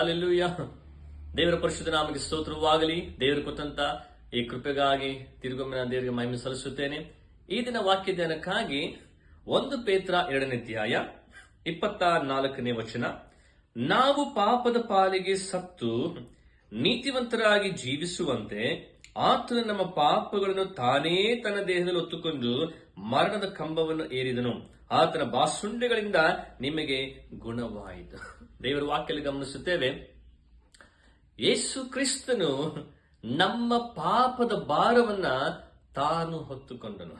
Hallelujah. ದೇವರ ಪರಿಶುದ್ಧ ನಾಮಕ್ಕೆ ಸ್ತೋತ್ರವಾಗಲಿ. ದೇವರು ಕೊಟ್ಟಂತ ಈ ಕೃಪೆಗಾಗಿ ತಿರುಗೊಮ್ಮೆ ನಾನು ದೇವರಿಗೆ ಮಹಿಮೆ ಸಲ್ಲಿಸುತ್ತೇನೆ. ಈ ದಿನ ವಾಕ್ಯ ಧ್ಯಾನಕ್ಕಾಗಿ 1 ಪೇತ್ರ 2ನೇ ಅಧ್ಯಾಯ 24ನೇ ವಚನ. ನಾವು ಪಾಪದ ಪಾಲಿಗೆ ಸತ್ತು ನೀತಿವಂತರಾಗಿ ಜೀವಿಸುವಂತೆ ಆತನು ನಮ್ಮ ಪಾಪಗಳನ್ನು ತಾನೇ ತನ್ನ ದೇಹದಲ್ಲಿ ಹೊತ್ತುಕೊಂಡು ಮರಣದ ಕಂಬವನ್ನು ಏರಿದನು. ಆತನ ಬಾಸುಂಡೆಗಳಿಂದ ನಿಮಗೆ ಗುಣವಾಯಿತು. ದೇವರ ವಾಕ್ಯದಲ್ಲಿ ಗಮನಿಸುತ್ತೇವೆ, ಯೇಸು ಕ್ರಿಸ್ತನು ನಮ್ಮ ಪಾಪದ ಭಾರವನ್ನ ತಾನು ಹೊತ್ತುಕೊಂಡನು.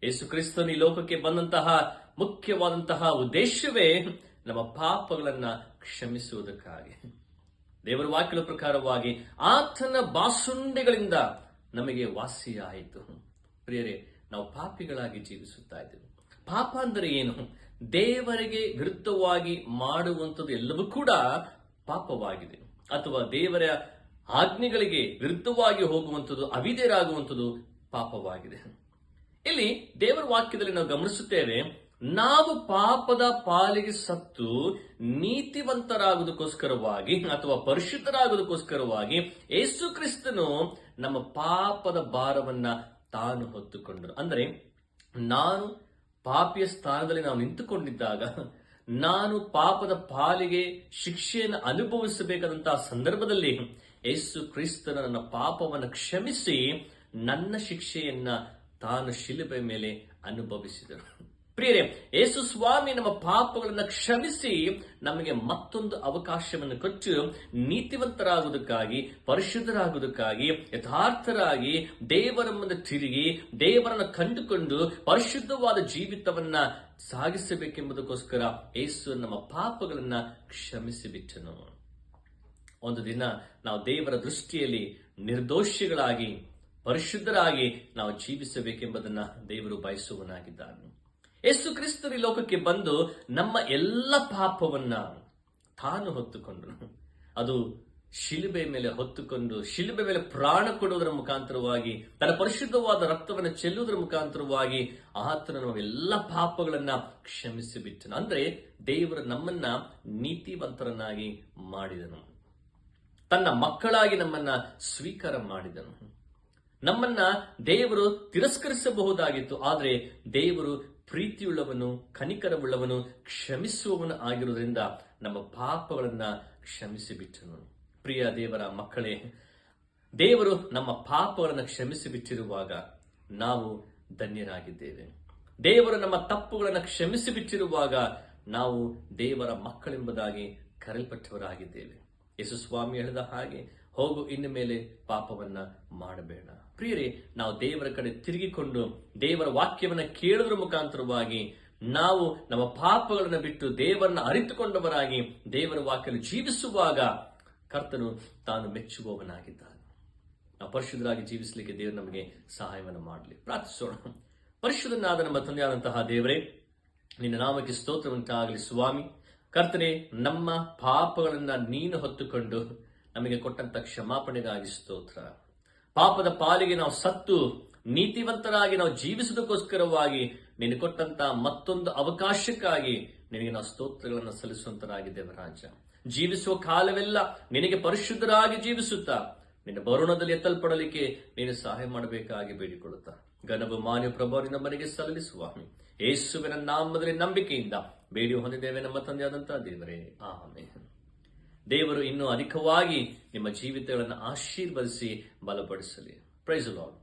ಯೇಸು ಕ್ರಿಸ್ತನು ಈ ಲೋಕಕ್ಕೆ ಬಂದಂತಹ ಮುಖ್ಯವಾದಂತಹ ಉದ್ದೇಶವೇ ನಮ್ಮ ಪಾಪಗಳನ್ನ ಕ್ಷಮಿಸುವುದಕ್ಕಾಗಿ. ದೇವರ ವಾಕ್ಯದ ಪ್ರಕಾರವಾಗಿ ಆತನ ಬಾಸುಂಡೆಗಳಿಂದ ನಮಗೆ ವಾಸಿಯಾಯಿತು. ಪ್ರಿಯರೇ, ನಾವು ಪಾಪಿಗಳಾಗಿ ಜೀವಿಸುತ್ತಾ ಇದ್ದೇವೆ. ಪಾಪ ಅಂದರೆ ಏನು? ದೇವರಿಗೆ ವಿರುದ್ಧವಾಗಿ ಮಾಡುವಂಥದ್ದು ಎಲ್ಲವೂ ಕೂಡ ಪಾಪವಾಗಿದೆ. ಅಥವಾ ದೇವರ ಆಜ್ಞೆಗಳಿಗೆ ವಿರುದ್ಧವಾಗಿ ಹೋಗುವಂಥದ್ದು, ಅವಿಧೇಯರಾಗುವಂಥದ್ದು ಪಾಪವಾಗಿದೆ. ಇಲ್ಲಿ ದೇವರ ವಾಕ್ಯದಲ್ಲಿ ನಾವು ಗಮನಿಸುತ್ತೇವೆ, ನಾವು ಪಾಪದ ಪಾಲಿಗೆ ಸತ್ತು ನೀತಿವಂತರಾಗುವುದಕ್ಕೋಸ್ಕರವಾಗಿ ಅಥವಾ ಪರಿಶುದ್ಧರಾಗುವುದಕ್ಕೋಸ್ಕರವಾಗಿ ಯೇಸು ಕ್ರಿಸ್ತನು ನಮ್ಮ ಪಾಪದ ಭಾರವನ್ನ ತಾನು ಹೊತ್ತುಕೊಂಡರು. ಅಂದರೆ ನಾನು ಪಾಪಿಯ ಸ್ಥಾನದಲ್ಲಿ ನಾವು ನಿಂತುಕೊಂಡಿದ್ದಾಗ, ನಾನು ಪಾಪದ ಪಾಲಿಗೆ ಶಿಕ್ಷೆಯನ್ನು ಅನುಭವಿಸಬೇಕಾದಂತಹ ಸಂದರ್ಭದಲ್ಲಿ ಯೇಸು ಕ್ರಿಸ್ತನ ನನ್ನ ಪಾಪವನ್ನು ಕ್ಷಮಿಸಿ ನನ್ನ ಶಿಕ್ಷೆಯನ್ನ ತಾನು ಶಿಲುಬೆ ಮೇಲೆ ಅನುಭವಿಸಿದರು. ಪ್ರಿಯರೇ, ಯೇಸು ಸ್ವಾಮಿ ನಮ್ಮ ಪಾಪಗಳನ್ನ ಕ್ಷಮಿಸಿ ನಮಗೆ ಮತ್ತೊಂದು ಅವಕಾಶವನ್ನು ಕೊಟ್ಟು ನೀತಿವಂತರಾಗುವುದಕ್ಕಾಗಿ, ಪರಿಶುದ್ಧರಾಗುವುದಕ್ಕಾಗಿ, ಯಥಾರ್ಥರಾಗಿ ದೇವರ ಮುಂದೆ ತಿರುಗಿ ದೇವರನ್ನು ಕಂಡುಕೊಂಡು ಪರಿಶುದ್ಧವಾದ ಜೀವಿತವನ್ನ ಸಾಗಿಸಬೇಕೆಂಬುದಕ್ಕೋಸ್ಕರ ಯೇಸು ನಮ್ಮ ಪಾಪಗಳನ್ನ ಕ್ಷಮಿಸಿಬಿಟ್ಟನು. ಒಂದು ದಿನ ನಾವು ದೇವರ ದೃಷ್ಟಿಯಲ್ಲಿ ನಿರ್ದೋಷಿಗಳಾಗಿ ಪರಿಶುದ್ಧರಾಗಿ ನಾವು ಜೀವಿಸಬೇಕೆಂಬುದನ್ನ ದೇವರು ಬಯಸುವನಾಗಿದ್ದಾನೆ. ಯೇಸು ಕ್ರಿಸ್ತರು ಈ ಲೋಕಕ್ಕೆ ಬಂದು ನಮ್ಮ ಎಲ್ಲ ಪಾಪವನ್ನ ತಾನು ಹೊತ್ತುಕೊಂಡನು. ಅದು ಶಿಲುಬೆ ಮೇಲೆ ಹೊತ್ತುಕೊಂಡು ಶಿಲುಬೆ ಮೇಲೆ ಪ್ರಾಣ ಕೊಡುವುದರ ಮುಖಾಂತರವಾಗಿ, ತನ್ನ ಪರಿಶುದ್ಧವಾದ ರಕ್ತವನ್ನು ಚೆಲ್ಲುವುದರ ಮುಖಾಂತರವಾಗಿ ಆತನ ನಾವೆಲ್ಲ ಪಾಪಗಳನ್ನ ಕ್ಷಮಿಸಿಬಿಟ್ಟನು. ಅಂದ್ರೆ ದೇವರು ನಮ್ಮನ್ನ ನೀತಿವಂತರನ್ನಾಗಿ ಮಾಡಿದನು. ತನ್ನ ಮಕ್ಕಳಾಗಿ ನಮ್ಮನ್ನ ಸ್ವೀಕಾರ ಮಾಡಿದನು. ನಮ್ಮನ್ನ ದೇವರು ತಿರಸ್ಕರಿಸಬಹುದಾಗಿತ್ತು, ಆದರೆ ದೇವರು ಪ್ರೀತಿಯುಳ್ಳವನು, ಕನಿಕರವುಳ್ಳವನು, ಕ್ಷಮಿಸುವವನು ಆಗಿರುವುದರಿಂದ ನಮ್ಮ ಪಾಪಗಳನ್ನ ಕ್ಷಮಿಸಿಬಿಟ್ಟನು. ಪ್ರಿಯ ದೇವರ ಮಕ್ಕಳೇ, ದೇವರು ನಮ್ಮ ಪಾಪಗಳನ್ನು ಕ್ಷಮಿಸಿಬಿಟ್ಟಿರುವಾಗ ನಾವು ಧನ್ಯರಾಗಿದ್ದೇವೆ. ದೇವರು ನಮ್ಮ ತಪ್ಪುಗಳನ್ನು ಕ್ಷಮಿಸಿಬಿಟ್ಟಿರುವಾಗ ನಾವು ದೇವರ ಮಕ್ಕಳೆಂಬುದಾಗಿ ಕರೆಯಲ್ಪಟ್ಟವರಾಗಿದ್ದೇವೆ. ಯೇಸು ಸ್ವಾಮಿ ಹೇಳಿದ ಹಾಗೆ, ಹೋಗು, ಇನ್ನು ಮೇಲೆ ಪಾಪವನ್ನ ಮಾಡಬೇಡ. ಪ್ರಿಯರೇ, ನಾವು ದೇವರ ಕಡೆ ತಿರುಗಿಕೊಂಡು ದೇವರ ವಾಕ್ಯವನ್ನ ಕೇಳುವುದರ ಮುಖಾಂತರವಾಗಿ ನಾವು ನಮ್ಮ ಪಾಪಗಳನ್ನು ಬಿಟ್ಟು ದೇವರನ್ನ ಅರಿತುಕೊಂಡವರಾಗಿ ದೇವರ ವಾಕ್ಯವನ್ನು ಜೀವಿಸುವಾಗ ಕರ್ತನು ತಾನು ಮೆಚ್ಚುವವನಾಗಿದ್ದಾನೆ. ನಾವು ಪರಿಶುದ್ಧರಾಗಿ ಜೀವಿಸಲಿಕ್ಕೆ ದೇವರು ನಮಗೆ ಸಹಾಯವನ್ನು ಮಾಡಲಿ. ಪ್ರಾರ್ಥಿಸೋಣ. ಪರಿಶುದ್ಧನಾದ ನಮ್ಮ ತಂದೆಯಾದಂತಹ ದೇವರೇ, ನಿನ್ನ ನಾಮಕ್ಕೆ ಸ್ತೋತ್ರವಂತಾಗಲಿ. ಸ್ವಾಮಿ ಕರ್ತನೆ, ನಮ್ಮ ಪಾಪಗಳನ್ನ ನೀನು ಹೊತ್ತುಕೊಂಡು ನಮಗೆ ಕೊಟ್ಟಂತ ಕ್ಷಮಾಪಣೆಗಾಗಿ ಸ್ತೋತ್ರ. ಪಾಪದ ಪಾಲಿಗೆ ನಾವು ಸತ್ತು ನೀತಿವಂತರಾಗಿ ನಾವು ಜೀವಿಸುವುದಕ್ಕೋಸ್ಕರವಾಗಿ ನೀನು ಕೊಟ್ಟಂತ ಮತ್ತೊಂದು ಅವಕಾಶಕ್ಕಾಗಿ ನಿನಗೆ ನಾವು ಸ್ತೋತ್ರಗಳನ್ನು ಸಲ್ಲಿಸುವಂತರಾಗಿದ್ದೇವೆ. ರಾಜ, ಜೀವಿಸುವ ಕಾಲವೆಲ್ಲ ನಿನಗೆ ಪರಿಶುದ್ಧರಾಗಿ ಜೀವಿಸುತ್ತಾ ನಿನ್ನ ಬರುಣದಲ್ಲಿ ಎತ್ತಲ್ಪಡಲಿಕ್ಕೆ ನೀನು ಸಹಾಯ ಮಾಡಬೇಕಾಗಿ ಬೇಡಿಕೊಳ್ಳುತ್ತಾ ಘನವು ಮಾನ್ಯ ಪ್ರಭಾವದಿಂದ ಮನೆಗೆ ಸಲ್ಲಲಿ. ಸ್ವಾಮಿ ಯೇಸುವಿನ ನಾಮದಲ್ಲಿ ನಂಬಿಕೆಯಿಂದ ಬೇಡಿ ಹೊಂದಿದ್ದೇವೆ ನಮ್ಮ ತಂದೆಯಾದಂತಹ ದೇವರೇ, ಆಮೆನ್. ದೇವರು ಇನ್ನೂ ಅಧಿಕವಾಗಿ ನಿಮ್ಮ ಜೀವಿತಗಳನ್ನು ಆಶೀರ್ವದಿಸಿ ಬಲಪಡಿಸಲಿ. Price the lord.